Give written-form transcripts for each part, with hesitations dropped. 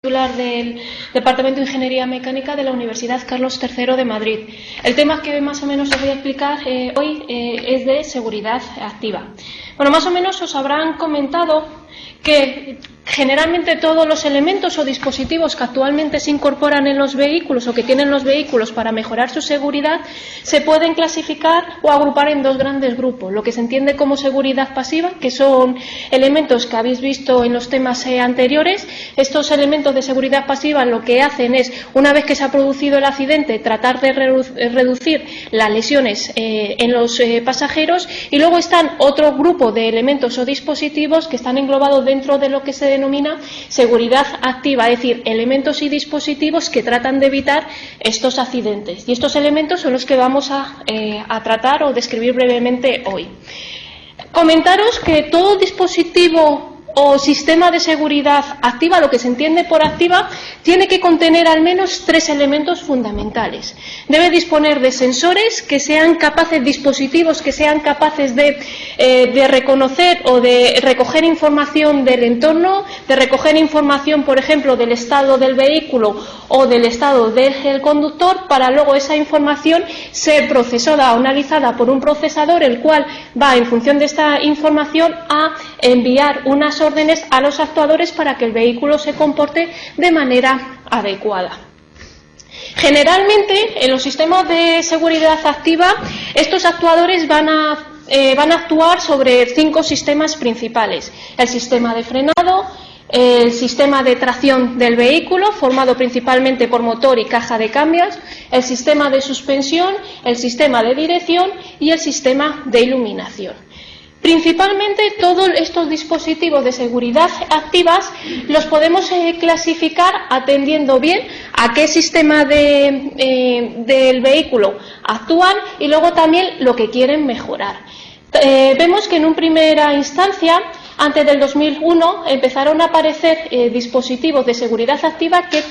Titular del Departamento de Ingeniería Mecánica de la Universidad Carlos III de Madrid. El tema que más o menos os voy a explicar hoy es de seguridad activa. Bueno, más o menos os habrán comentado que generalmente todos los elementos o dispositivos que actualmente se incorporan en los vehículos o que tienen los vehículos para mejorar su seguridad se pueden clasificar o agrupar en dos grandes grupos. Lo que se entiende como seguridad pasiva, que son elementos que habéis visto en los temas anteriores. Estos elementos de seguridad pasiva lo que hacen es, una vez que se ha producido el accidente, tratar de reducir las lesiones en los pasajeros, y luego están otro grupo de elementos o dispositivos que están englobados dentro de lo que se denomina seguridad activa, es decir, elementos y dispositivos que tratan de evitar estos accidentes. Y estos elementos son los que vamos a tratar o describir brevemente hoy. Comentaros que todo dispositivo o sistema de seguridad activa, lo que se entiende por activa, tiene que contener al menos tres elementos fundamentales. Debe disponer de sensores que sean capaces, dispositivos que sean capaces de reconocer o de recoger información del entorno, de recoger información, por ejemplo, del estado del vehículo o del estado del conductor, para luego esa información ser procesada o analizada por un procesador, el cual va, en función de esta información, a enviar unas órdenes a los actuadores para que el vehículo se comporte de manera adecuada. Generalmente, en los sistemas de seguridad activa, estos actuadores van a actuar sobre 5 sistemas principales: el sistema de frenado, el sistema de tracción del vehículo, formado principalmente por motor y caja de cambios, el sistema de suspensión, el sistema de dirección y el sistema de iluminación. Principalmente todos estos dispositivos de seguridad activas los podemos clasificar atendiendo bien a qué sistema del vehículo actúan y luego también lo que quieren mejorar. Vemos que en una primera instancia, antes del 2001, empezaron a aparecer dispositivos de seguridad activa que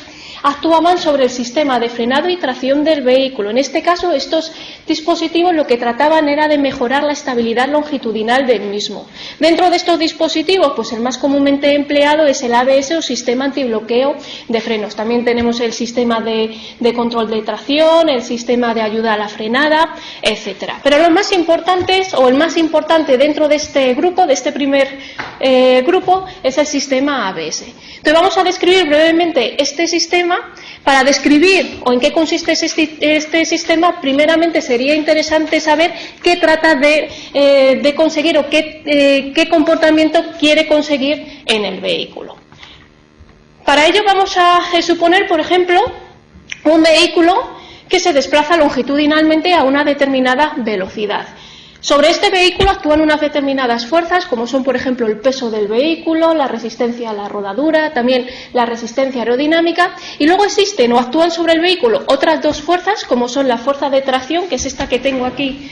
actuaban sobre el sistema de frenado y tracción del vehículo. En este caso, estos dispositivos lo que trataban era de mejorar la estabilidad longitudinal del mismo. Dentro de estos dispositivos, pues el más comúnmente empleado es el ABS o sistema antibloqueo de frenos. También tenemos el sistema de control de tracción, el sistema de ayuda a la frenada, etcétera. Pero los más importantes, o el más importante dentro de este grupo, de este primer grupo, es el sistema ABS. Entonces vamos a describir brevemente este sistema. Para describir o en qué consiste este sistema, primeramente sería interesante saber qué trata de conseguir o qué comportamiento quiere conseguir en el vehículo. Para ello vamos a suponer, por ejemplo, un vehículo que se desplaza longitudinalmente a una determinada velocidad. Sobre este vehículo actúan unas determinadas fuerzas, como son, por ejemplo, el peso del vehículo, la resistencia a la rodadura, también la resistencia aerodinámica, y luego existen o actúan sobre el vehículo otras dos fuerzas, como son la fuerza de tracción, que es esta que tengo aquí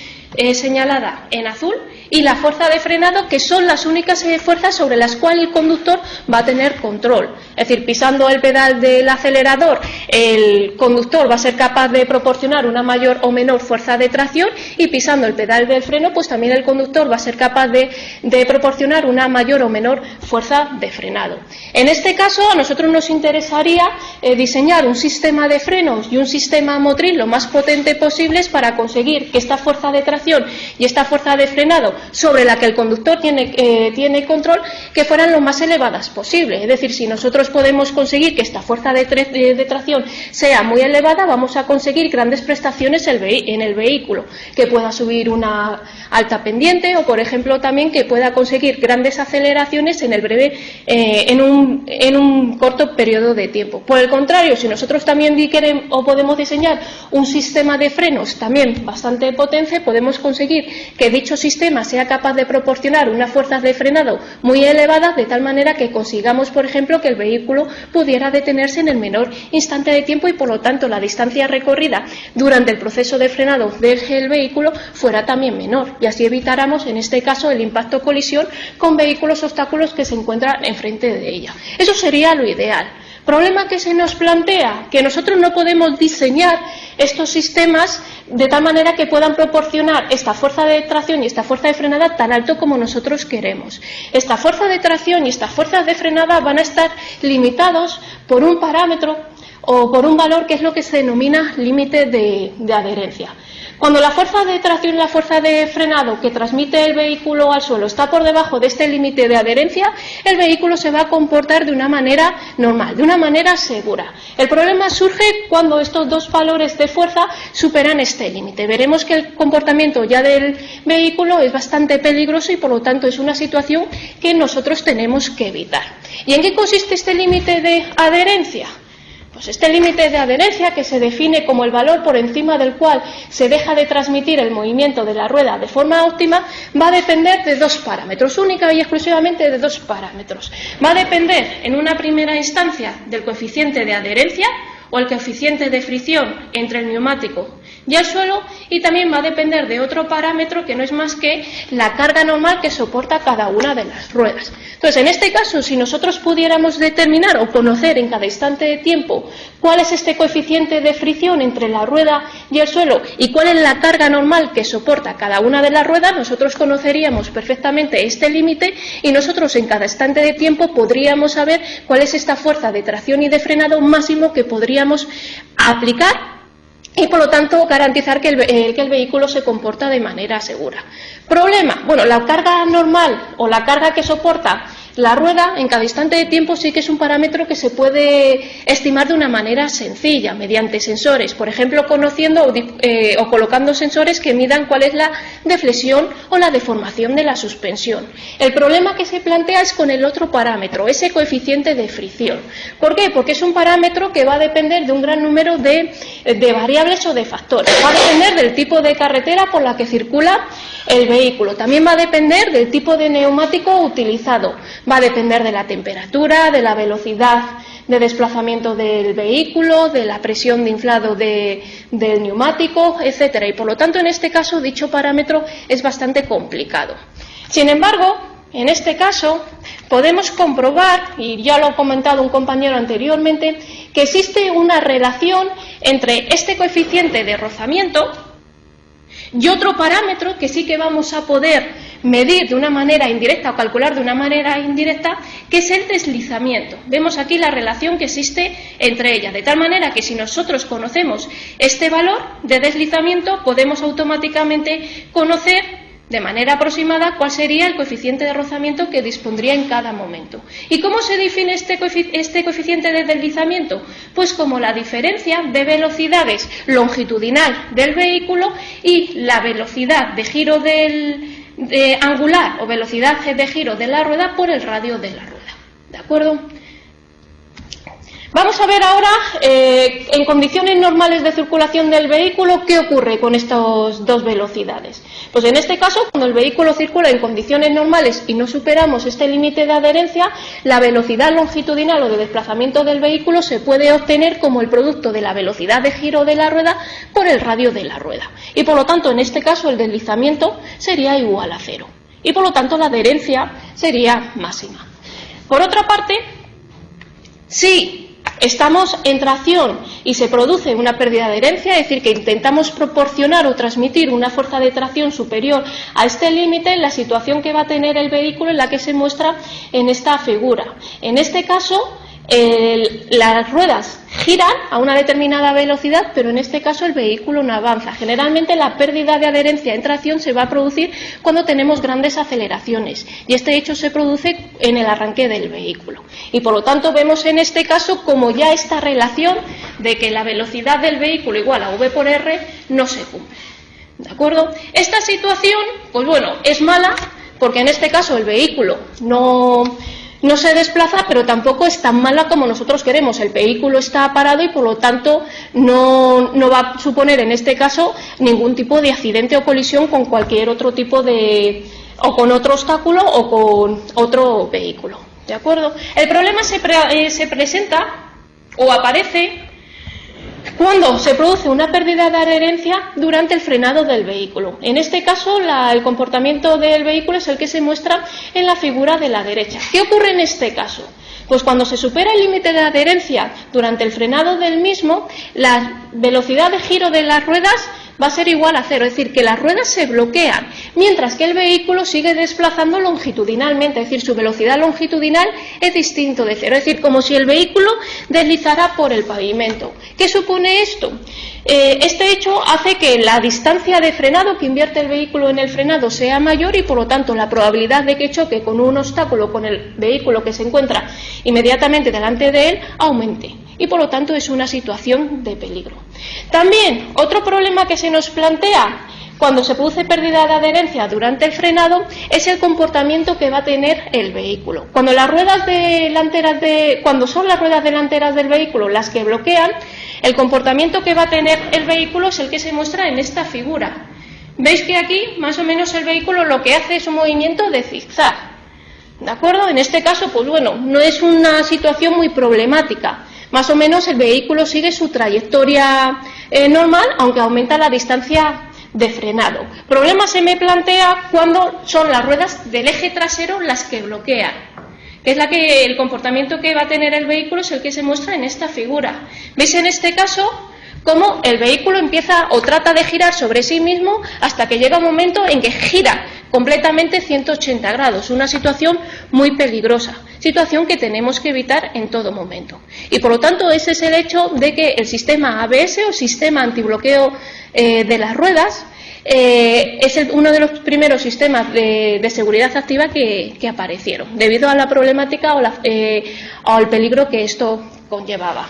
señalada en azul, y la fuerza de frenado, que son las únicas fuerzas sobre las cuales el conductor va a tener control. Es decir, pisando el pedal del acelerador, el conductor va a ser capaz de proporcionar una mayor o menor fuerza de tracción, y pisando el pedal del freno, pues también el conductor va a ser capaz de proporcionar una mayor o menor fuerza de frenado. En este caso, a nosotros nos interesaría diseñar un sistema de frenos y un sistema motriz lo más potente posibles para conseguir que esta fuerza de tracción y esta fuerza de frenado sobre la que el conductor tiene control, que fueran lo más elevadas posible. Es decir, si nosotros podemos conseguir que esta fuerza de tracción sea muy elevada, vamos a conseguir grandes prestaciones en el vehículo, que pueda subir una alta pendiente, o por ejemplo también que pueda conseguir grandes aceleraciones en un corto periodo de tiempo. Por el contrario, si nosotros también queremos o podemos diseñar un sistema de frenos también bastante potente, podemos conseguir que dicho sistema sea capaz de proporcionar unas fuerzas de frenado muy elevadas, de tal manera que consigamos, por ejemplo, que el vehículo pudiera detenerse en el menor instante de tiempo y, por lo tanto, la distancia recorrida durante el proceso de frenado del vehículo fuera también menor, y así evitáramos, en este caso, el impacto o colisión con vehículos obstáculos que se encuentran enfrente de ella. Eso sería lo ideal. Problema que se nos plantea, que nosotros no podemos diseñar estos sistemas de tal manera que puedan proporcionar esta fuerza de tracción y esta fuerza de frenada tan alto como nosotros queremos. Esta fuerza de tracción y estas fuerzas de frenada van a estar limitados por un parámetro o por un valor que es lo que se denomina límite de adherencia. Cuando la fuerza de tracción y la fuerza de frenado que transmite el vehículo al suelo está por debajo de este límite de adherencia, el vehículo se va a comportar de una manera normal, de una manera segura. El problema surge cuando estos dos valores de fuerza superan este límite. Veremos que el comportamiento ya del vehículo es bastante peligroso y por lo tanto es una situación que nosotros tenemos que evitar. ¿Y en qué consiste este límite de adherencia? Pues este límite de adherencia, que se define como el valor por encima del cual se deja de transmitir el movimiento de la rueda de forma óptima, va a depender de dos parámetros, única y exclusivamente de dos parámetros. Va a depender en una primera instancia del coeficiente de adherencia o el coeficiente de fricción entre el neumático y el suelo, y también va a depender de otro parámetro que no es más que la carga normal que soporta cada una de las ruedas. Entonces, en este caso, si nosotros pudiéramos determinar o conocer en cada instante de tiempo cuál es este coeficiente de fricción entre la rueda y el suelo y cuál es la carga normal que soporta cada una de las ruedas, nosotros conoceríamos perfectamente este límite y nosotros en cada instante de tiempo podríamos saber cuál es esta fuerza de tracción y de frenado máximo que podríamos aplicar y por lo tanto garantizar que el vehículo se comporta de manera segura. Problema, bueno, la carga normal o la carga que soporta la rueda en cada instante de tiempo sí que es un parámetro que se puede estimar de una manera sencilla, mediante sensores, por ejemplo, conociendo o colocando sensores que midan cuál es la deflexión o la deformación de la suspensión. El problema que se plantea es con el otro parámetro, ese coeficiente de fricción. ¿Por qué? Porque es un parámetro que va a depender de un gran número de variables o de factores. Va a depender del tipo de carretera por la que circula el vehículo. También va a depender del tipo de neumático utilizado. Va a depender de la temperatura, de la velocidad de desplazamiento del vehículo, de la presión de inflado del neumático, etcétera. Y por lo tanto, en este caso, dicho parámetro es bastante complicado. Sin embargo, en este caso, podemos comprobar, y ya lo ha comentado un compañero anteriormente, que existe una relación entre este coeficiente de rozamiento y otro parámetro que sí que vamos a poder medir de una manera indirecta o calcular de una manera indirecta, que es el deslizamiento. Vemos aquí la relación que existe entre ellas, de tal manera que si nosotros conocemos este valor de deslizamiento, podemos automáticamente conocer de manera aproximada cuál sería el coeficiente de rozamiento que dispondría en cada momento. ¿Y cómo se define este coeficiente de deslizamiento? Pues como la diferencia de velocidades longitudinal del vehículo y la velocidad de giro angular o velocidad de giro de la rueda por el radio de la rueda. ¿De acuerdo? Vamos a ver ahora, en condiciones normales de circulación del vehículo, qué ocurre con estas dos velocidades. Pues en este caso, cuando el vehículo circula en condiciones normales y no superamos este límite de adherencia, la velocidad longitudinal o de desplazamiento del vehículo se puede obtener como el producto de la velocidad de giro de la rueda por el radio de la rueda. Y por lo tanto, en este caso, el deslizamiento sería igual a 0. Y por lo tanto, la adherencia sería máxima. Por otra parte, si estamos en tracción y se produce una pérdida de adherencia, es decir, que intentamos proporcionar o transmitir una fuerza de tracción superior a este límite, la situación que va a tener el vehículo es la que se muestra en esta figura. En este caso, las ruedas giran a una determinada velocidad, pero en este caso el vehículo no avanza. Generalmente la pérdida de adherencia en tracción se va a producir cuando tenemos grandes aceleraciones y este hecho se produce en el arranque del vehículo. Y por lo tanto vemos en este caso como ya esta relación de que la velocidad del vehículo igual a V por R no se cumple. ¿De acuerdo? Esta situación, pues bueno, es mala porque en este caso el vehículo no se desplaza, pero tampoco es tan mala como nosotros queremos. El vehículo está parado y por lo tanto no va a suponer en este caso ningún tipo de accidente o colisión con cualquier otro tipo o con otro obstáculo o con otro vehículo. ¿De acuerdo? El problema se presenta o aparece cuando se produce una pérdida de adherencia durante el frenado del vehículo. En este caso, el comportamiento del vehículo es el que se muestra en la figura de la derecha. ¿Qué ocurre en este caso? Pues cuando se supera el límite de adherencia durante el frenado del mismo, la velocidad de giro de las ruedas va a ser igual a cero, es decir, que las ruedas se bloquean, mientras que el vehículo sigue desplazando longitudinalmente, es decir, su velocidad longitudinal es distinto de cero, es decir, como si el vehículo deslizara por el pavimento. ¿Qué supone esto? Este hecho hace que la distancia de frenado que invierte el vehículo en el frenado sea mayor y, por lo tanto, la probabilidad de que choque con un obstáculo con el vehículo que se encuentra inmediatamente delante de él aumente. Y, por lo tanto, es una situación de peligro. También, otro problema que se nos plantea cuando se produce pérdida de adherencia durante el frenado es el comportamiento que va a tener el vehículo. Cuando son las ruedas delanteras del vehículo las que bloquean, el comportamiento que va a tener el vehículo es el que se muestra en esta figura. Veis que aquí, más o menos, el vehículo lo que hace es un movimiento de zigzag. ¿De acuerdo? En este caso, pues bueno, no es una situación muy problemática. Más o menos el vehículo sigue su trayectoria normal, aunque aumenta la distancia de frenado. Problema se me plantea cuando son las ruedas del eje trasero las que bloquean. Es el comportamiento que va a tener el vehículo es el que se muestra en esta figura. ¿Veis en este caso cómo el vehículo empieza o trata de girar sobre sí mismo hasta que llega un momento en que gira completamente 180 grados? Una situación muy peligrosa, situación que tenemos que evitar en todo momento. Y por lo tanto ese es el hecho de que el sistema ABS o sistema antibloqueo de las ruedas es uno de los primeros sistemas de seguridad activa que aparecieron, debido a la problemática o al peligro que esto conllevaba.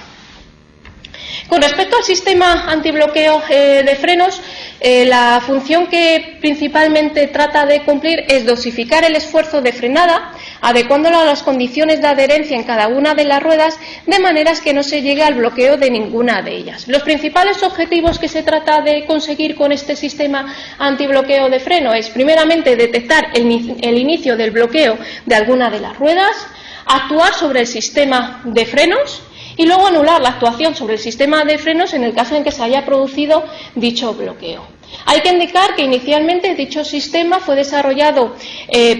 Con respecto al sistema antibloqueo de frenos, la función que principalmente trata de cumplir es dosificar el esfuerzo de frenada, adecuándolo a las condiciones de adherencia en cada una de las ruedas, de maneras que no se llegue al bloqueo de ninguna de ellas. Los principales objetivos que se trata de conseguir con este sistema antibloqueo de freno es, primeramente, detectar el inicio del bloqueo de alguna de las ruedas, actuar sobre el sistema de frenos, y luego anular la actuación sobre el sistema de frenos en el caso en que se haya producido dicho bloqueo. Hay que indicar que inicialmente dicho sistema fue desarrollado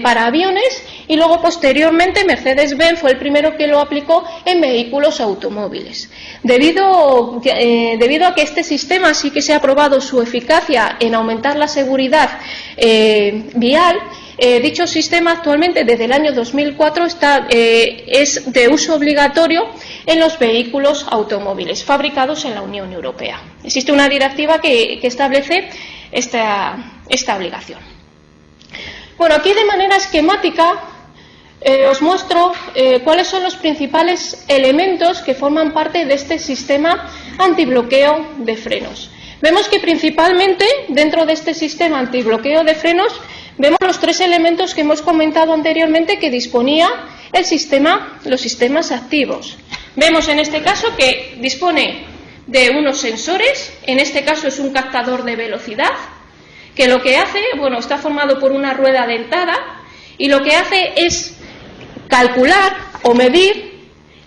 para aviones y luego posteriormente Mercedes-Benz fue el primero que lo aplicó en vehículos automóviles. Debido a que este sistema sí que se ha probado su eficacia en aumentar la seguridad vial, dicho sistema actualmente desde el año 2004 es de uso obligatorio en los vehículos automóviles fabricados en la Unión Europea. Existe una directiva que establece esta obligación. Bueno, aquí de manera esquemática os muestro cuáles son los principales elementos que forman parte de este sistema antibloqueo de frenos. Vemos que principalmente dentro de este sistema antibloqueo de frenos vemos los tres elementos que hemos comentado anteriormente que disponía los sistemas activos. Vemos en este caso que dispone de unos sensores, en este caso es un captador de velocidad, que lo que hace, bueno, está formado por una rueda dentada y lo que hace es calcular o medir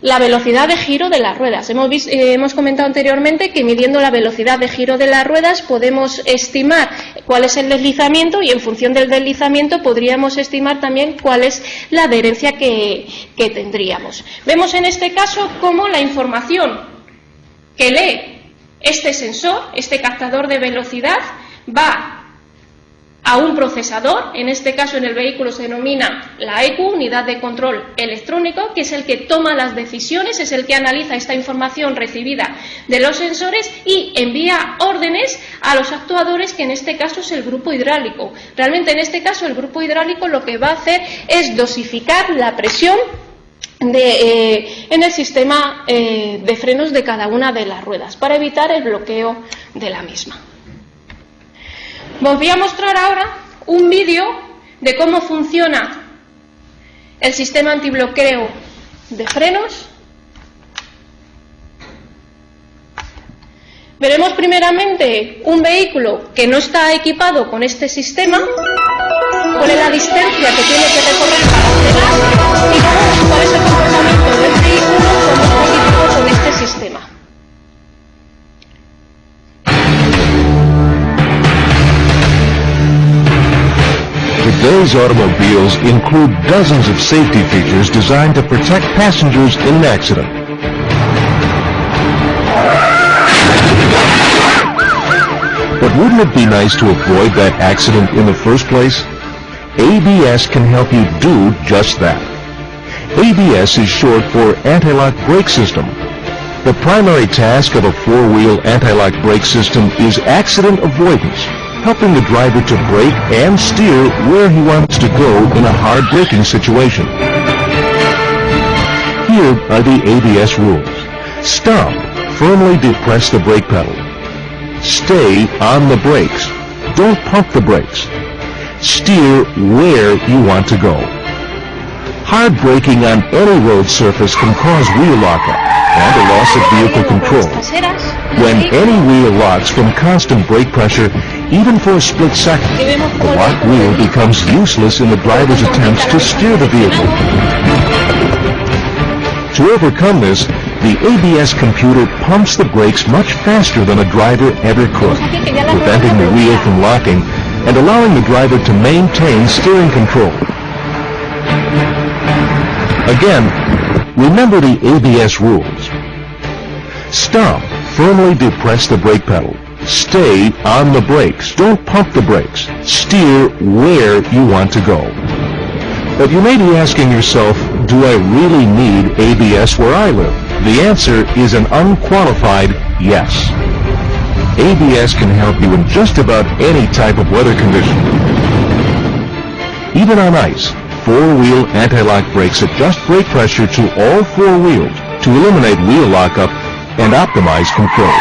la velocidad de giro de las ruedas. Hemos comentado anteriormente que midiendo la velocidad de giro de las ruedas podemos estimar cuál es el deslizamiento y en función del deslizamiento podríamos estimar también cuál es la adherencia que tendríamos. Vemos en este caso cómo la información que lee este sensor, este captador de velocidad, va a un procesador, en este caso en el vehículo se denomina la ECU, unidad de control electrónico, que es el que toma las decisiones, es el que analiza esta información recibida de los sensores y envía órdenes a los actuadores, que en este caso es el grupo hidráulico. Realmente en este caso el grupo hidráulico lo que va a hacer es dosificar la presión en el sistema de frenos de cada una de las ruedas para evitar el bloqueo de la misma. Os voy a mostrar ahora un vídeo de cómo funciona el sistema antibloqueo de frenos. Veremos primeramente un vehículo que no está equipado con este sistema, cuál es la distancia que tiene que recorrer para frenar y luego cuál es el comportamiento del vehículo cuando está equipado con este sistema. Today's automobiles include dozens of safety features designed to protect passengers in an accident. But wouldn't it be nice to avoid that accident in the first place? ABS can help you do just that. ABS is short for Anti-Lock Brake System. The primary task of a four-wheel anti-lock brake system is accident avoidance, helping the driver to brake and steer where he wants to go in a hard braking situation. Here are the ABS rules. Stop. Firmly depress the brake pedal. Stay on the brakes. Don't pump the brakes. Steer where you want to go. Hard braking on any road surface can cause wheel lockup and a loss of vehicle control. When any wheel locks from constant brake pressure, even for a split second, the locked wheel becomes useless in the driver's attempts to steer the vehicle. To overcome this, the ABS computer pumps the brakes much faster than a driver ever could, preventing the wheel from locking and allowing the driver to maintain steering control. Again, remember the ABS rules. Stop. Firmly depress the brake pedal. Stay on the brakes. Don't pump the brakes. Steer where you want to go. But you may be asking yourself, do I really need ABS where I live? The answer is an unqualified yes. ABS can help you in just about any type of weather condition. Even on ice, four-wheel anti-lock brakes adjust brake pressure to all four wheels to eliminate wheel lockup and optimize control.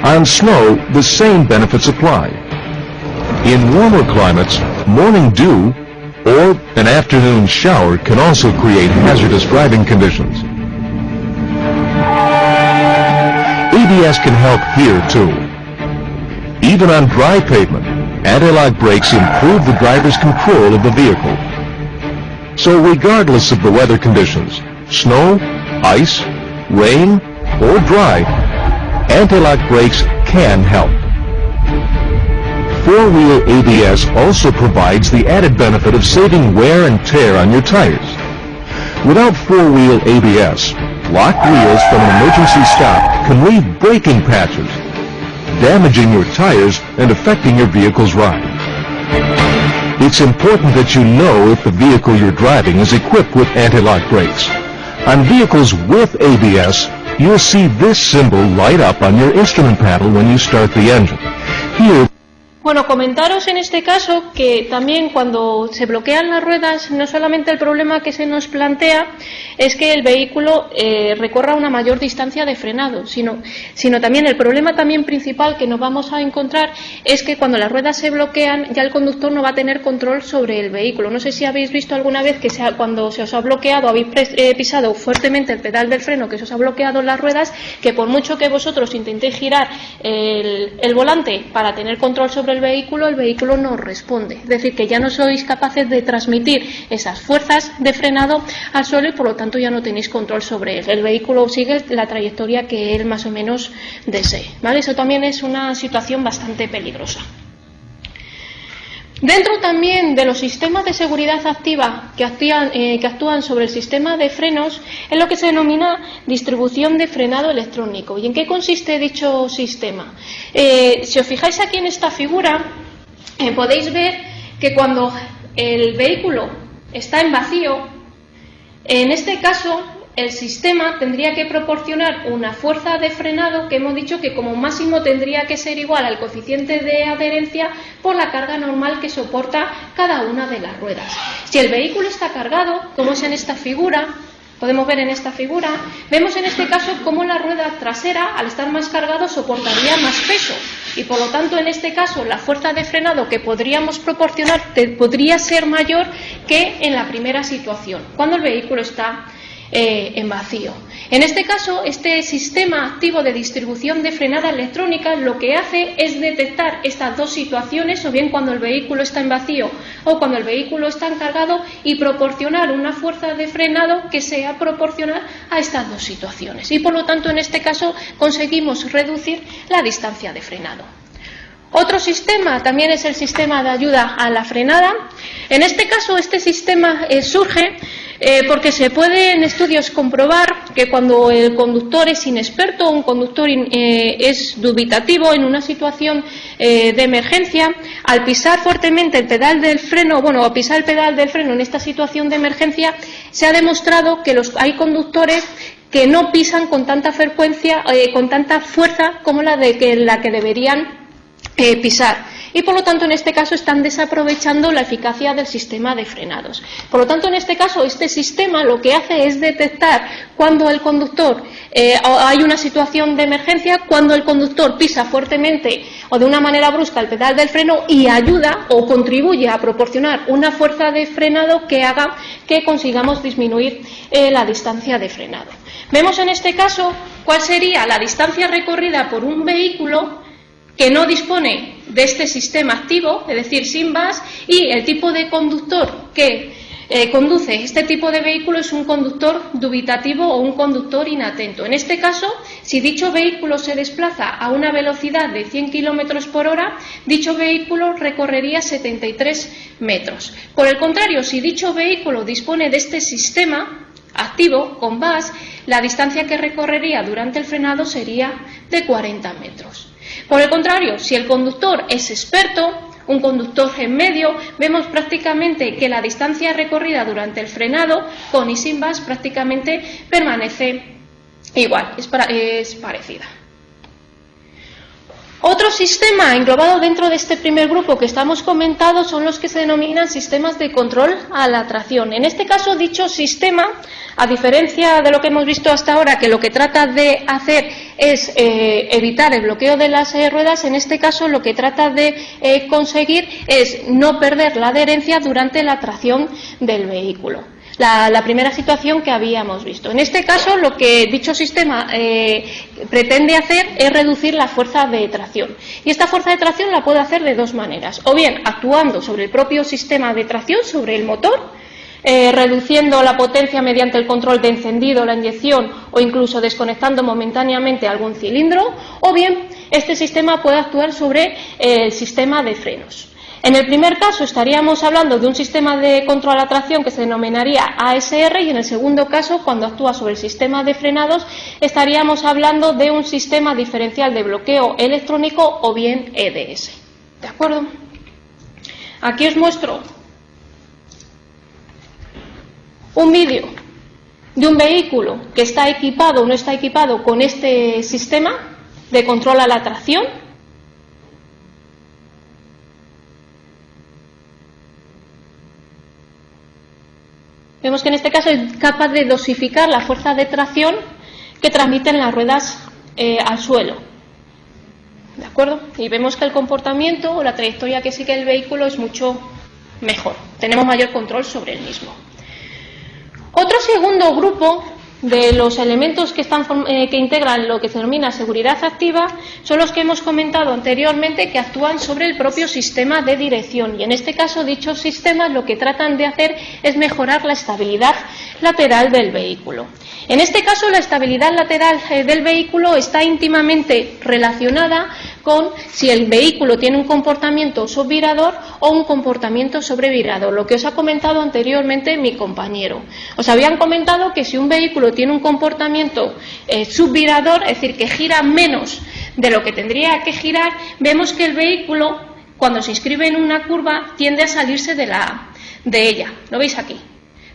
On snow, the same benefits apply. In warmer climates, morning dew or an afternoon shower can also create hazardous driving conditions. ABS can help here too. Even on dry pavement, anti-lock brakes improve the driver's control of the vehicle. So regardless of the weather conditions, snow, ice, rain, or dry, anti-lock brakes can help. Four-wheel ABS also provides the added benefit of saving wear and tear on your tires. Without four-wheel ABS, locked wheels from an emergency stop can leave braking patches, damaging your tires and affecting your vehicle's ride. It's important that you know if the vehicle you're driving is equipped with anti-lock brakes. On vehicles with ABS, you'll see this symbol light up on your instrument panel when you start the engine. Here, Bueno, comentaros en este caso que también cuando se bloquean las ruedas, no solamente el problema que se nos plantea es que el vehículo recorra una mayor distancia de frenado, sino también el problema también principal que nos vamos a encontrar es que cuando las ruedas se bloquean ya el conductor no va a tener control sobre el vehículo. No sé si habéis visto alguna vez que cuando se os ha bloqueado, habéis pisado fuertemente el pedal del freno, que se os ha bloqueado las ruedas, que por mucho que vosotros intentéis girar el volante para tener control sobre el vehículo no responde. Es decir, que ya no sois capaces de transmitir esas fuerzas de frenado al suelo y por lo tanto ya no tenéis control sobre él. El vehículo sigue la trayectoria que él más o menos desee, ¿vale? Eso también es una situación bastante peligrosa. Dentro también de los sistemas de seguridad activa que actúan sobre el sistema de frenos es lo que se denomina distribución de frenado electrónico. ¿Y en qué consiste dicho sistema? Si os fijáis aquí en esta figura, podéis ver que cuando el vehículo está en vacío, en este caso el sistema tendría que proporcionar una fuerza de frenado que hemos dicho que como máximo tendría que ser igual al coeficiente de adherencia por la carga normal que soporta cada una de las ruedas. Si el vehículo está cargado, como es en esta figura, podemos ver en esta figura, vemos en este caso cómo la rueda trasera, al estar más cargado, soportaría más peso y por lo tanto en este caso la fuerza de frenado que podríamos proporcionar podría ser mayor que en la primera situación, cuando el vehículo está en vacío. En este caso, este sistema activo de distribución de frenada electrónica lo que hace es detectar estas dos situaciones, o bien cuando el vehículo está en vacío o cuando el vehículo está cargado, y proporcionar una fuerza de frenado que sea proporcional a estas dos situaciones. Y por lo tanto, en este caso, conseguimos reducir la distancia de frenado. Otro sistema también es el sistema de ayuda a la frenada. En este caso, este sistema surge porque se puede en estudios comprobar que cuando el conductor es inexperto o un conductor es dubitativo en una situación de emergencia, al pisar fuertemente el pedal del freno, o pisar el pedal del freno en esta situación de emergencia, se ha demostrado que hay conductores que no pisan con tanta frecuencia, con tanta fuerza como la que deberían pisar, y por lo tanto en este caso están desaprovechando la eficacia del sistema de frenados. Por lo tanto, en este caso, este sistema lo que hace es detectar cuando el conductor hay una situación de emergencia, cuando el conductor pisa fuertemente o de una manera brusca el pedal del freno y ayuda o contribuye a proporcionar una fuerza de frenado que haga que consigamos disminuir la distancia de frenado. Vemos en este caso cuál sería la distancia recorrida por un vehículo que no dispone de este sistema activo, es decir, sin VAS, y el tipo de conductor que conduce este tipo de vehículo es un conductor dubitativo o un conductor inatento. En este caso, si dicho vehículo se desplaza a una velocidad de 100 km por hora, dicho vehículo recorrería 73 metros. Por el contrario, si dicho vehículo dispone de este sistema activo con VAS, la distancia que recorrería durante el frenado sería de 40 metros. Por el contrario, si el conductor es experto, un conductor en medio, vemos prácticamente que la distancia recorrida durante el frenado con y sin VAS prácticamente permanece igual, es parecida. Otro sistema englobado dentro de este primer grupo que estamos comentando son los que se denominan sistemas de control a la tracción. En este caso, dicho sistema, a diferencia de lo que hemos visto hasta ahora, que lo que trata de hacer es evitar el bloqueo de las ruedas, en este caso lo que trata de conseguir es no perder la adherencia durante la tracción del vehículo. La primera situación que habíamos visto. En este caso, lo que dicho sistema pretende hacer es reducir la fuerza de tracción. Y esta fuerza de tracción la puede hacer de dos maneras. O bien actuando sobre el propio sistema de tracción, sobre el motor, reduciendo la potencia mediante el control de encendido, la inyección o incluso desconectando momentáneamente algún cilindro, o bien este sistema puede actuar sobre el sistema de frenos. En el primer caso estaríamos hablando de un sistema de control a la tracción que se denominaría ASR, y en el segundo caso, cuando actúa sobre el sistema de frenados, estaríamos hablando de un sistema diferencial de bloqueo electrónico o bien EDS. ¿De acuerdo? Aquí os muestro un vídeo de un vehículo que está equipado o no está equipado con este sistema de control a la tracción. Vemos que en este caso es capaz de dosificar la fuerza de tracción que transmiten las ruedas al suelo. ¿De acuerdo? Y vemos que el comportamiento o la trayectoria que sigue el vehículo es mucho mejor. Tenemos mayor control sobre el mismo. Otro segundo grupo de los elementos que integran lo que se denomina seguridad activa son los que hemos comentado anteriormente, que actúan sobre el propio sistema de dirección, y en este caso dichos sistemas lo que tratan de hacer es mejorar la estabilidad lateral del vehículo. En este caso, la estabilidad lateral del vehículo está íntimamente relacionada con si el vehículo tiene un comportamiento subvirador o un comportamiento sobrevirador, lo que os ha comentado anteriormente mi compañero. Os habían comentado que si un vehículo tiene un comportamiento subvirador, es decir, que gira menos de lo que tendría que girar, vemos que el vehículo, cuando se inscribe en una curva, tiende a salirse de ella. ¿Lo veis aquí?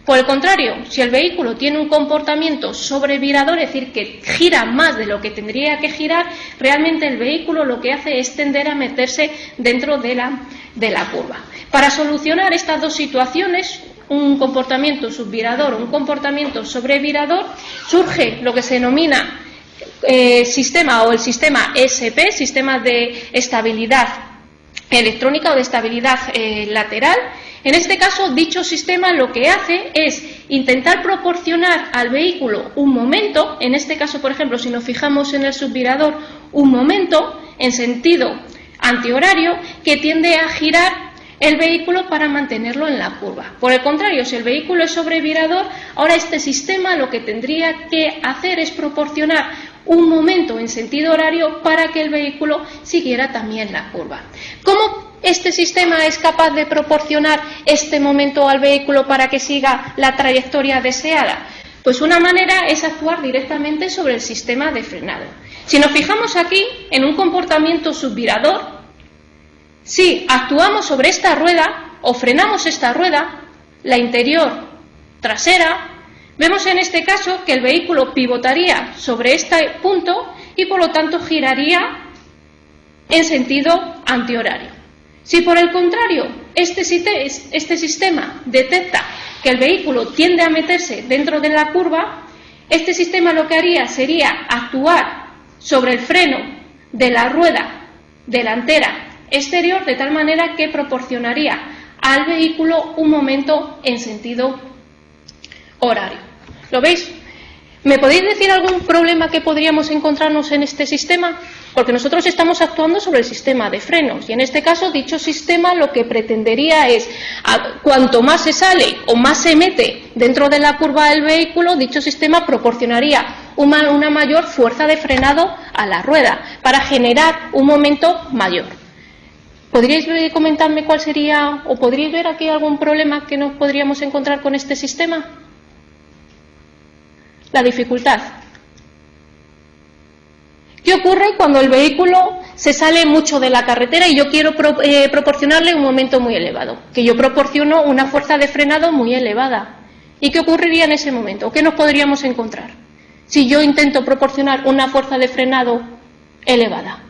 Por el contrario, si el vehículo tiene un comportamiento sobrevirador, es decir, que gira más de lo que tendría que girar, realmente el vehículo lo que hace es tender a meterse dentro de la curva. Para solucionar estas dos situaciones, un comportamiento subvirador o un comportamiento sobrevirador, surge lo que se denomina sistema o el sistema ESP, sistema de estabilidad electrónica o de estabilidad lateral. En este caso, dicho sistema lo que hace es intentar proporcionar al vehículo un momento, en este caso, por ejemplo, si nos fijamos en el subvirador, un momento en sentido antihorario que tiende a girar el vehículo para mantenerlo en la curva. Por el contrario, si el vehículo es sobrevirador, ahora este sistema lo que tendría que hacer es proporcionar un momento en sentido horario para que el vehículo siguiera también la curva. ¿Cómo este sistema es capaz de proporcionar este momento al vehículo para que siga la trayectoria deseada? Pues una manera es actuar directamente sobre el sistema de frenado. Si nos fijamos aquí en un comportamiento subvirador, si actuamos sobre esta rueda o frenamos esta rueda, la interior trasera, vemos en este caso que el vehículo pivotaría sobre este punto y por lo tanto giraría en sentido antihorario. Si por el contrario este sistema detecta que el vehículo tiende a meterse dentro de la curva, este sistema lo que haría sería actuar sobre el freno de la rueda delantera exterior de tal manera que proporcionaría al vehículo un momento en sentido horario. ¿Lo veis? ¿Me podéis decir algún problema que podríamos encontrarnos en este sistema? Porque nosotros estamos actuando sobre el sistema de frenos y en este caso dicho sistema lo que pretendería es, cuanto más se sale o más se mete dentro de la curva del vehículo, dicho sistema proporcionaría una mayor fuerza de frenado a la rueda para generar un momento mayor. ¿Podríais comentarme cuál sería o podríais ver aquí algún problema que nos podríamos encontrar con este sistema? La dificultad. ¿Qué ocurre cuando el vehículo se sale mucho de la carretera y yo quiero proporcionarle un momento muy elevado? Que yo proporciono una fuerza de frenado muy elevada. ¿Y qué ocurriría en ese momento? ¿Qué nos podríamos encontrar si yo intento proporcionar una fuerza de frenado elevada?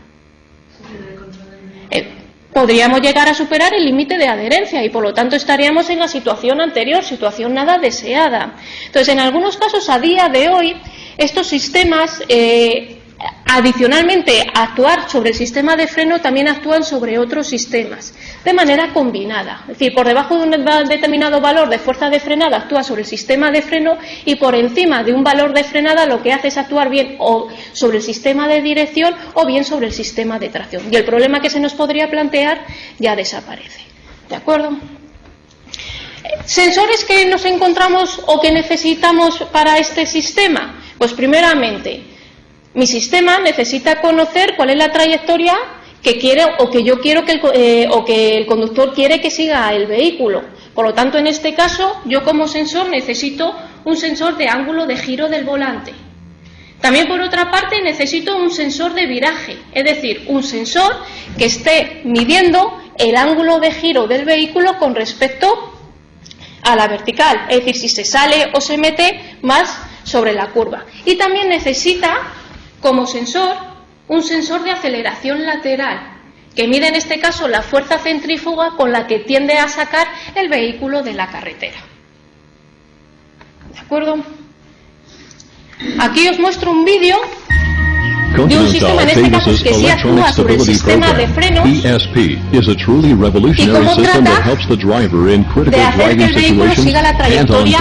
Podríamos llegar a superar el límite de adherencia y por lo tanto estaríamos en la situación anterior, situación nada deseada. Entonces, en algunos casos a día de hoy, estos sistemas, adicionalmente a actuar sobre el sistema de freno, también actúan sobre otros sistemas, de manera combinada. Es decir, por debajo de un determinado valor de fuerza de frenada actúa sobre el sistema de freno y por encima de un valor de frenada lo que hace es actuar bien o sobre el sistema de dirección o bien sobre el sistema de tracción. Y el problema que se nos podría plantear ya desaparece. ¿De acuerdo? ¿Sensores que nos encontramos o que necesitamos para este sistema? Pues primeramente, mi sistema necesita conocer cuál es la trayectoria que quiere o que yo quiero que el conductor quiere que siga el vehículo. Por lo tanto, en este caso, yo como sensor necesito un sensor de ángulo de giro del volante. También, por otra parte, necesito un sensor de viraje, es decir, un sensor que esté midiendo el ángulo de giro del vehículo con respecto a la vertical, es decir, si se sale o se mete más sobre la curva. Y también necesita como sensor, un sensor de aceleración lateral, que mide en este caso la fuerza centrífuga con la que tiende a sacar el vehículo de la carretera. ¿De acuerdo? Aquí os muestro un vídeo de un sistema, en este caso, que sí actúa sobre el sistema de frenos y cómo trata de hacer que el vehículo siga la trayectoria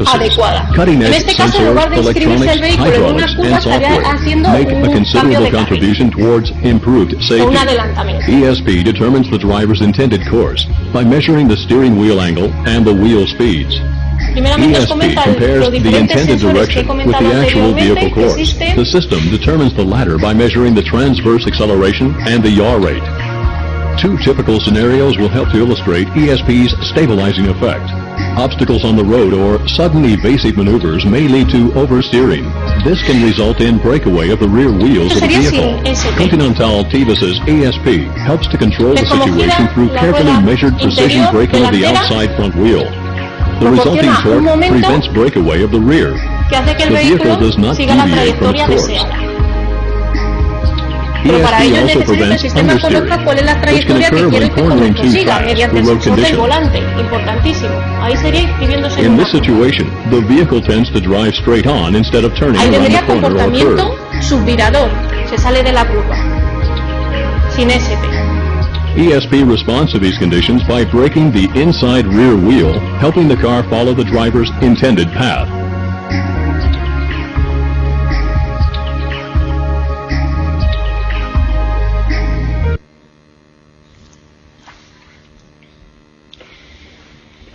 adecuada. En este caso, en lugar de inscribirse el vehículo en una curva, estaría haciendo un cambio de carril o un adelantamiento. ESP determines the driver's intended course by measuring the steering wheel angle and the wheel speeds. Primeramente os comenta los diferentes sensores que he comentado anteriormente que existen. The system determines the latter by measuring the transverse acceleration and the yaw rate. Two typical scenarios will help to illustrate ESP's stabilizing effect. Obstacles on the road or sudden evasive maneuvers may lead to oversteering. This can result in breakaway of the rear wheels of the vehicle. Continental Tivis's ESP helps to control the situation through carefully measured precision braking of the outside front wheel. The resulting torque prevents breakaway of the rear. The vehicle does not deviate from its course. Pero para ello necesita que el sistema conozca cuál es la trayectoria que quiere que el conductor siga mediante el sensor del volante. Importantísimo. Ahí sería inscribiéndose en In una this situation, the vehicle tends to drive straight on instead of turning Ahí around tendría the corner or comportamiento curve. subvirador. Se sale de la curva. Sin SP. ESP responds to these conditions by braking the inside rear wheel, helping the car follow the driver's intended path.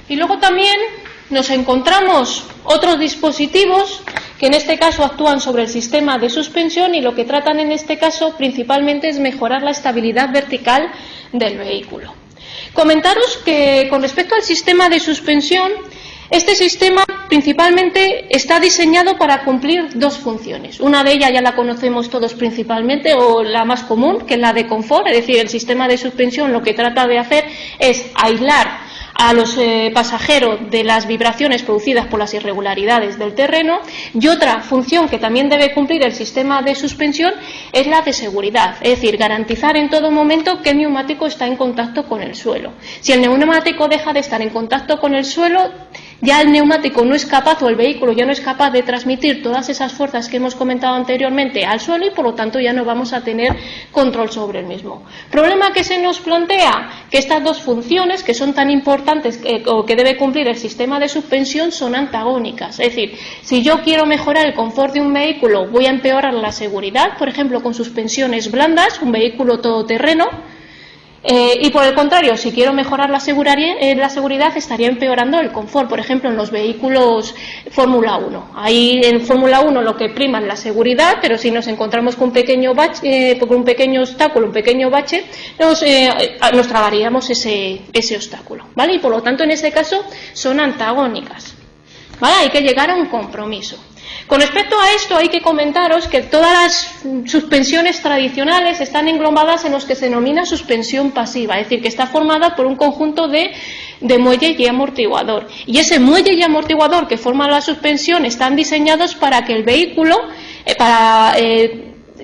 Y luego también nos encontramos otros dispositivos que en este caso actúan sobre el sistema de suspensión y lo que tratan en este caso principalmente es mejorar la estabilidad vertical del vehículo. Comentaros que con respecto al sistema de suspensión, este sistema principalmente está diseñado para cumplir dos funciones. Una de ellas ya la conocemos todos principalmente, o la más común, que es la de confort, es decir, el sistema de suspensión lo que trata de hacer es aislar a los pasajeros de las vibraciones producidas por las irregularidades del terreno, y otra función que también debe cumplir el sistema de suspensión es la de seguridad, es decir, garantizar en todo momento que el neumático está en contacto con el suelo. Si el neumático deja de estar en contacto con el suelo, ya el neumático no es capaz, o el vehículo ya no es capaz de transmitir todas esas fuerzas que hemos comentado anteriormente al suelo y por lo tanto ya no vamos a tener control sobre el mismo. Problema que se nos plantea, que estas dos funciones que son tan importantes o que debe cumplir el sistema de suspensión son antagónicas. Es decir, si yo quiero mejorar el confort de un vehículo, voy a empeorar la seguridad, por ejemplo con suspensiones blandas, un vehículo todoterreno. Y por el contrario, si quiero mejorar la seguridad, estaría empeorando el confort, por ejemplo, en los vehículos Fórmula 1. Ahí en Fórmula 1 lo que prima es la seguridad, pero si nos encontramos con un pequeño obstáculo, un pequeño bache, nos tragaríamos ese obstáculo, ¿vale? Y por lo tanto, en ese caso, son antagónicas, ¿vale? Hay que llegar a un compromiso. Con respecto a esto hay que comentaros que todas las suspensiones tradicionales están englobadas en los que se denomina suspensión pasiva, es decir, que está formada por un conjunto de muelle y amortiguador. Y ese muelle y amortiguador que forman la suspensión están diseñados para que el vehículo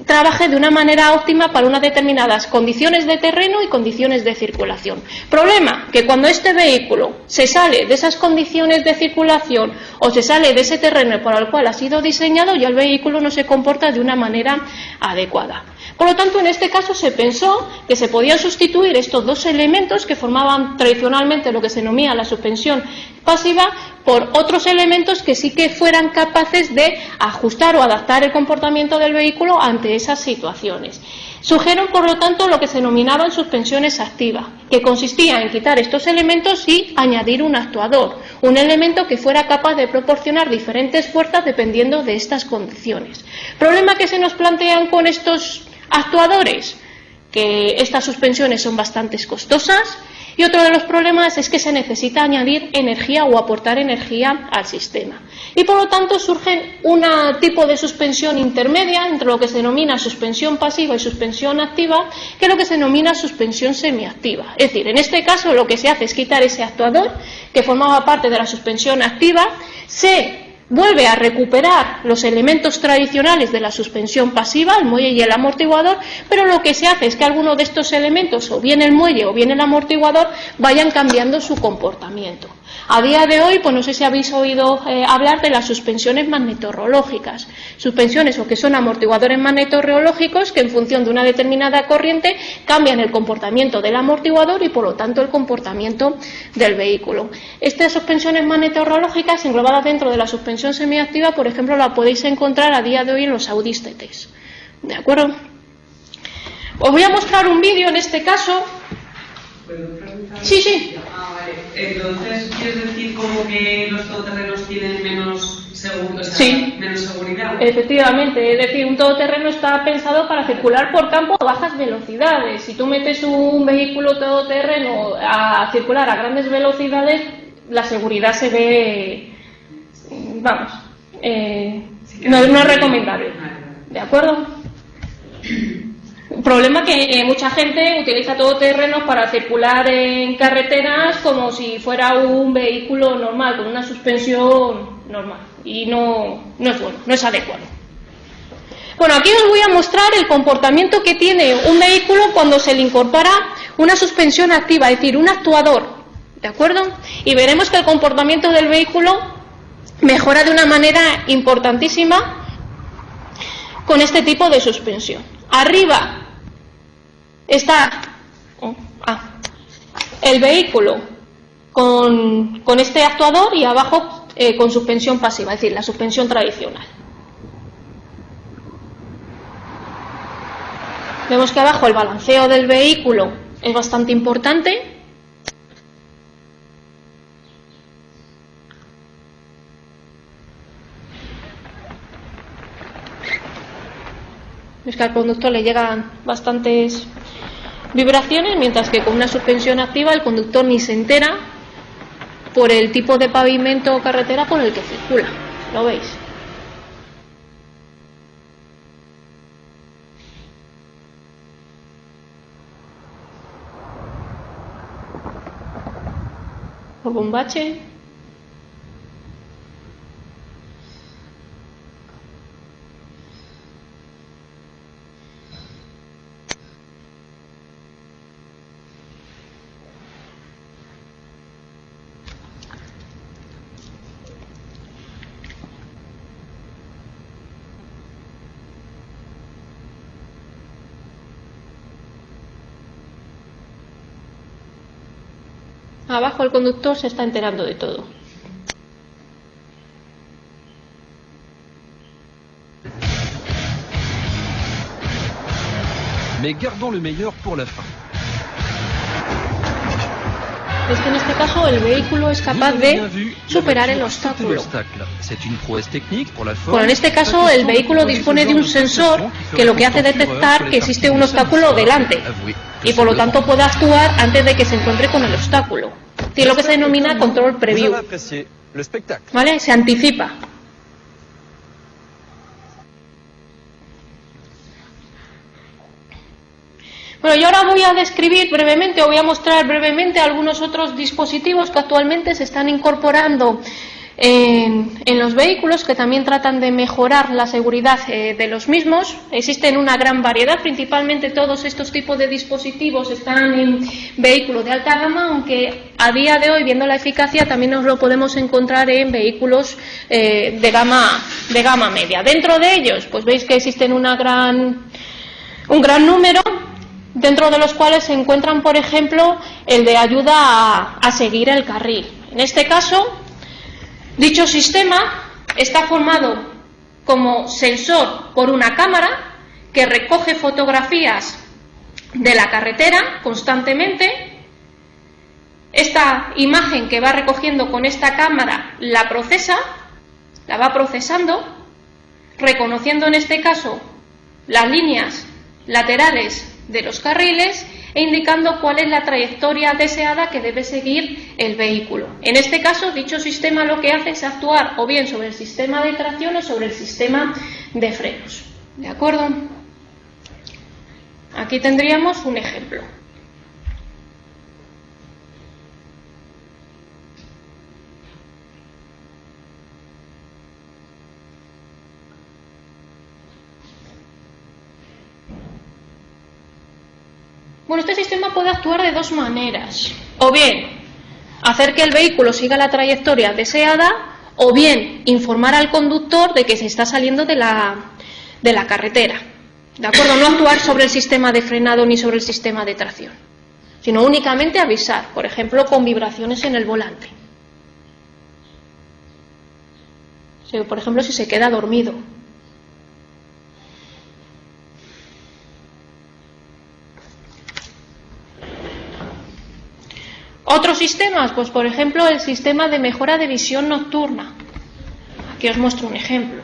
trabaje de una manera óptima para unas determinadas condiciones de terreno y condiciones de circulación. Problema, que cuando este vehículo se sale de esas condiciones de circulación o se sale de ese terreno para el cual ha sido diseñado, ya el vehículo no se comporta de una manera adecuada. Por lo tanto, en este caso se pensó que se podían sustituir estos dos elementos que formaban tradicionalmente lo que se denomina la suspensión pasiva por otros elementos que sí que fueran capaces de ajustar o adaptar el comportamiento del vehículo ante esas situaciones. Surgieron, por lo tanto, lo que se denominaban suspensiones activas, que consistía en quitar estos elementos y añadir un actuador, un elemento que fuera capaz de proporcionar diferentes fuerzas dependiendo de estas condiciones. ¿Problema que se nos plantean con estos actuadores? Que estas suspensiones son bastante costosas. Y otro de los problemas es que se necesita añadir energía o aportar energía al sistema. Y por lo tanto surge un tipo de suspensión intermedia entre lo que se denomina suspensión pasiva y suspensión activa, que es lo que se denomina suspensión semiactiva. Es decir, en este caso lo que se hace es quitar ese actuador que formaba parte de la suspensión activa, se vuelve a recuperar los elementos tradicionales de la suspensión pasiva, el muelle y el amortiguador, pero lo que se hace es que algunos de estos elementos, o bien el muelle o bien el amortiguador, vayan cambiando su comportamiento. A día de hoy, pues no sé si habéis oído hablar de las suspensiones magnetorreológicas. Suspensiones o que son amortiguadores magnetorreológicos que en función de una determinada corriente cambian el comportamiento del amortiguador y por lo tanto el comportamiento del vehículo. Estas suspensiones magnetorreológicas englobadas dentro de la suspensión semiactiva, por ejemplo, la podéis encontrar a día de hoy en los Audi TTs. ¿De acuerdo? Os voy a mostrar un vídeo en este caso. ¿Puedo preguntar? Sí, sí. Vale. Entonces, ¿quieres decir como que los todoterrenos tienen menos seguridad? Sí. Menos seguridad. Efectivamente, es decir, un todoterreno está pensado para circular por campo a bajas velocidades. Si tú metes un vehículo todoterreno a circular a grandes velocidades, la seguridad se ve, vamos, no es recomendable. ¿De acuerdo? El problema es que mucha gente utiliza todoterrenos para circular en carreteras como si fuera un vehículo normal, con una suspensión normal. Y no es bueno, no es adecuado. Bueno, aquí os voy a mostrar el comportamiento que tiene un vehículo cuando se le incorpora una suspensión activa, es decir, un actuador. ¿De acuerdo? Y veremos que el comportamiento del vehículo mejora de una manera importantísima con este tipo de suspensión. Arriba está el vehículo con este actuador y abajo con suspensión pasiva, es decir, la suspensión tradicional. Vemos que abajo el balanceo del vehículo es bastante importante. Es que al conductor le llegan bastantes vibraciones, mientras que con una suspensión activa el conductor ni se entera por el tipo de pavimento o carretera por el que circula. ¿Lo veis? O un bache. Abajo el conductor se está enterando de todo. Mais gardons le meilleur pour la fin. Es que en este caso el vehículo es capaz de superar el obstáculo. Bueno, en este caso el vehículo dispone de un sensor que lo que hace es detectar que existe un obstáculo delante y por lo tanto puede actuar antes de que se encuentre con el obstáculo. Tiene lo que se denomina control preview. ¿Vale? Se anticipa. Bueno, yo ahora voy a describir brevemente, o voy a mostrar brevemente algunos otros dispositivos que actualmente se están incorporando en los vehículos, que también tratan de mejorar la seguridad de los mismos. Existen una gran variedad, principalmente todos estos tipos de dispositivos están en vehículos de alta gama, aunque a día de hoy, viendo la eficacia, también nos lo podemos encontrar en vehículos de gama media. Dentro de ellos, pues veis que existen un gran número, dentro de los cuales se encuentran, por ejemplo, el de ayuda a seguir el carril. En este caso, dicho sistema está formado como sensor por una cámara que recoge fotografías de la carretera constantemente. Esta imagen que va recogiendo con esta cámara la va procesando, reconociendo en este caso las líneas laterales de los carriles e indicando cuál es la trayectoria deseada que debe seguir el vehículo. En este caso, dicho sistema lo que hace es actuar o bien sobre el sistema de tracción o sobre el sistema de frenos. ¿De acuerdo? Aquí tendríamos un ejemplo. Bueno, este sistema puede actuar de dos maneras. O bien, hacer que el vehículo siga la trayectoria deseada, o bien, informar al conductor de que se está saliendo de la carretera. ¿De acuerdo? No actuar sobre el sistema de frenado ni sobre el sistema de tracción, sino únicamente avisar, por ejemplo, con vibraciones en el volante. Por ejemplo, si se queda dormido. Otros sistemas, pues por ejemplo el sistema de mejora de visión nocturna. Aquí os muestro un ejemplo.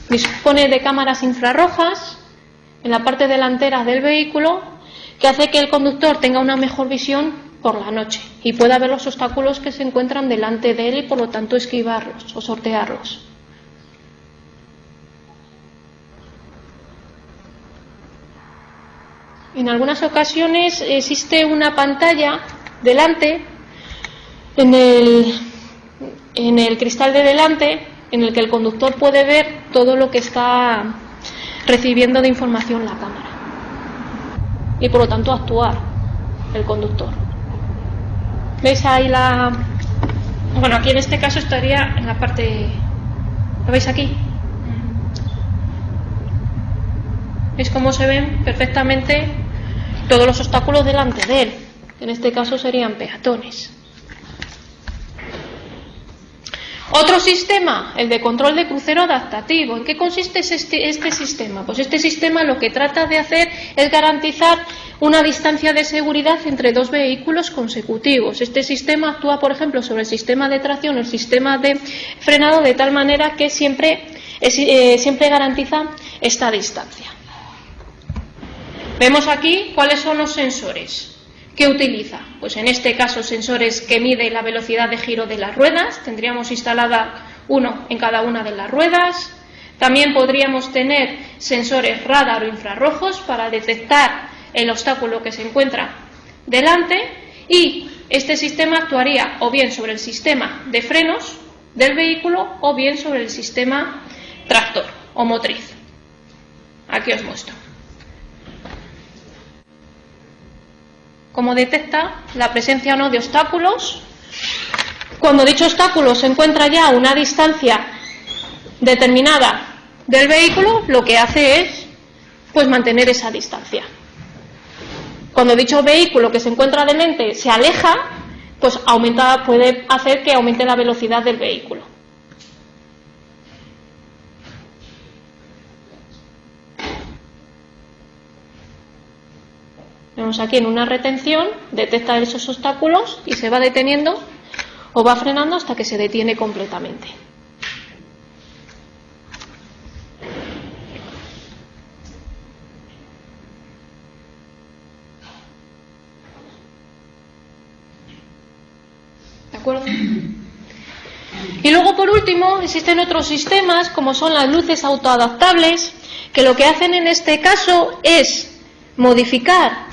Dispone de cámaras infrarrojas en la parte delantera del vehículo que hace que el conductor tenga una mejor visión por la noche y pueda ver los obstáculos que se encuentran delante de él y por lo tanto esquivarlos o sortearlos. En algunas ocasiones existe una pantalla delante, en el cristal de delante, en el que el conductor puede ver todo lo que está recibiendo de información la cámara. Y por lo tanto actuar el conductor. ¿Veis ahí Bueno, aquí en este caso estaría en la parte... ¿Lo veis aquí? ¿Veis cómo se ven perfectamente todos los obstáculos delante de él? En este caso serían peatones. Otro sistema, el de control de crucero adaptativo. ¿En qué consiste este sistema? Pues este sistema lo que trata de hacer es garantizar una distancia de seguridad entre dos vehículos consecutivos. Este sistema actúa, por ejemplo, sobre el sistema de tracción o el sistema de frenado de tal manera que siempre siempre garantiza esta distancia. Vemos aquí cuáles son los sensores que utiliza. Pues en este caso sensores que miden la velocidad de giro de las ruedas, tendríamos instalada uno en cada una de las ruedas. También podríamos tener sensores radar o infrarrojos para detectar el obstáculo que se encuentra delante, y este sistema actuaría o bien sobre el sistema de frenos del vehículo o bien sobre el sistema tractor o motriz. Aquí os muestro cómo detecta la presencia o no de obstáculos. Cuando dicho obstáculo se encuentra ya a una distancia determinada del vehículo, lo que hace es pues mantener esa distancia. Cuando dicho vehículo que se encuentra delante se aleja, pues puede hacer que aumente la velocidad del vehículo. Vemos aquí en una retención, detecta esos obstáculos y se va deteniendo o va frenando hasta que se detiene completamente. ¿De acuerdo? Y luego, por último, existen otros sistemas como son las luces autoadaptables, que lo que hacen en este caso es modificar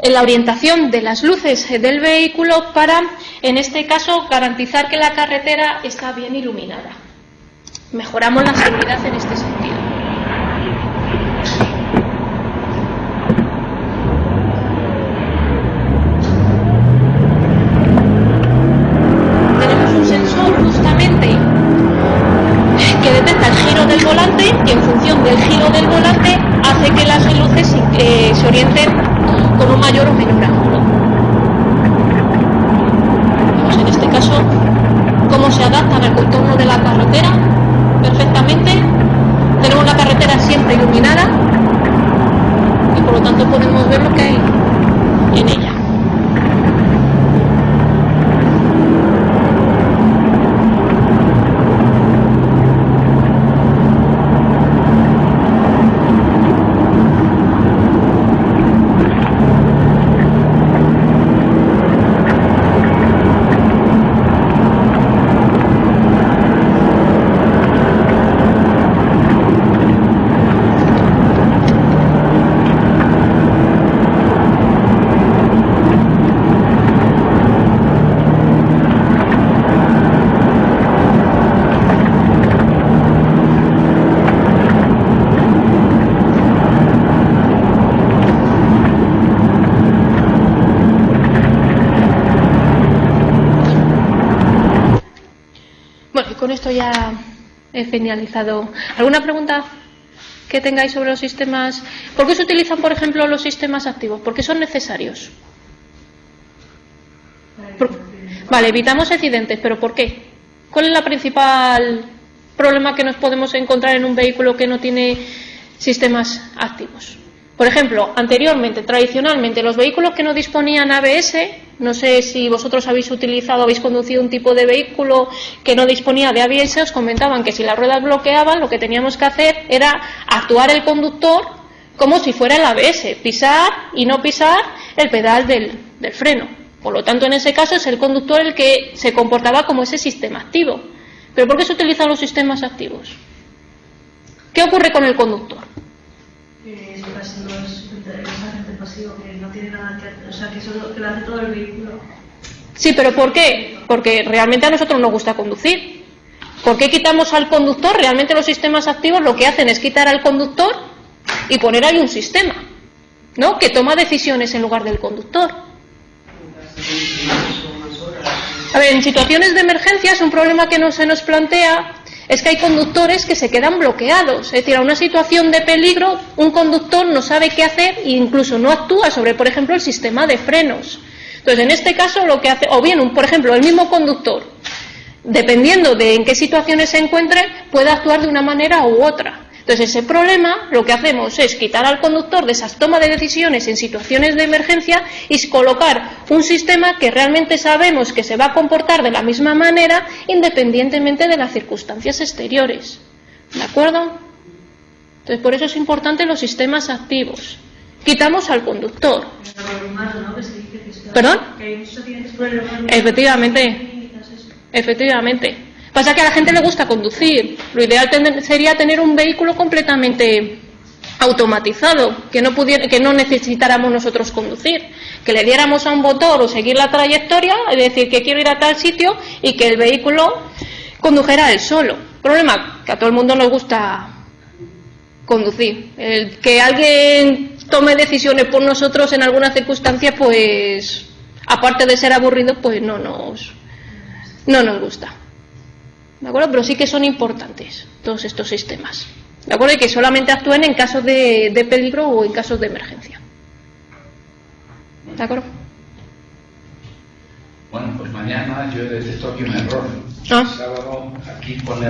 la orientación de las luces del vehículo para, en este caso, garantizar que la carretera está bien iluminada. Mejoramos la seguridad en este sentido. Tenemos un sensor justamente que detecta el giro del volante y en función del giro del volante hace que las luces se orienten con un mayor o menor ángulo. Vemos en este caso cómo se adaptan al contorno de la carretera perfectamente. Tenemos la carretera siempre iluminada y por lo tanto podemos ver lo que hay en ella. Con esto ya he finalizado. ¿Alguna pregunta que tengáis sobre los sistemas? ¿Por qué se utilizan, por ejemplo, los sistemas activos? ¿Por qué son necesarios? Vale, evitamos accidentes, pero ¿por qué? ¿Cuál es la principal problema que nos podemos encontrar en un vehículo que no tiene sistemas activos? Por ejemplo, anteriormente, tradicionalmente, los vehículos que no disponían ABS, no sé si vosotros habéis conducido un tipo de vehículo que no disponía de ABS, os comentaban que si las ruedas bloqueaban, lo que teníamos que hacer era actuar el conductor como si fuera el ABS, pisar y no pisar el pedal del freno. Por lo tanto, en ese caso es el conductor el que se comportaba como ese sistema activo. ¿Pero por qué se utilizan los sistemas activos? ¿Qué ocurre con el conductor? Es agente pasivo, que no tiene nada que hacer, o sea, que solo que lo hace todo el vehículo. Sí, pero ¿por qué? Porque realmente a nosotros nos gusta conducir. ¿Por qué quitamos al conductor? Realmente los sistemas activos lo que hacen es quitar al conductor y poner ahí un sistema, ¿no?, que toma decisiones en lugar del conductor. A ver, en situaciones de emergencias un problema que no se nos plantea es que hay conductores que se quedan bloqueados. Es decir, a una situación de peligro, un conductor no sabe qué hacer e incluso no actúa sobre, por ejemplo, el sistema de frenos. Entonces, en este caso, lo que hace, o bien, por ejemplo, el mismo conductor, dependiendo de en qué situaciones se encuentre, puede actuar de una manera u otra. Entonces, ese problema, lo que hacemos es quitar al conductor de esas tomas de decisiones en situaciones de emergencia y colocar un sistema que realmente sabemos que se va a comportar de la misma manera independientemente de las circunstancias exteriores. ¿De acuerdo? Entonces, por eso es importante los sistemas activos. Quitamos al conductor. ¿Perdón? Efectivamente. Pasa que a la gente le gusta conducir. Lo ideal sería tener un vehículo completamente automatizado, que no necesitáramos nosotros conducir, que le diéramos a un botón o seguir la trayectoria, es decir, que quiero ir a tal sitio y que el vehículo condujera él solo. Problema, que a todo el mundo nos gusta conducir. El que alguien tome decisiones por nosotros en algunas circunstancias, pues, aparte de ser aburrido, pues no nos gusta. ¿De acuerdo? Pero sí que son importantes todos estos sistemas. ¿De acuerdo? Y que solamente actúen en casos de peligro o en casos de emergencia. ¿De acuerdo? Bueno, pues mañana yo detecto aquí un error. Ah. Sábado aquí pone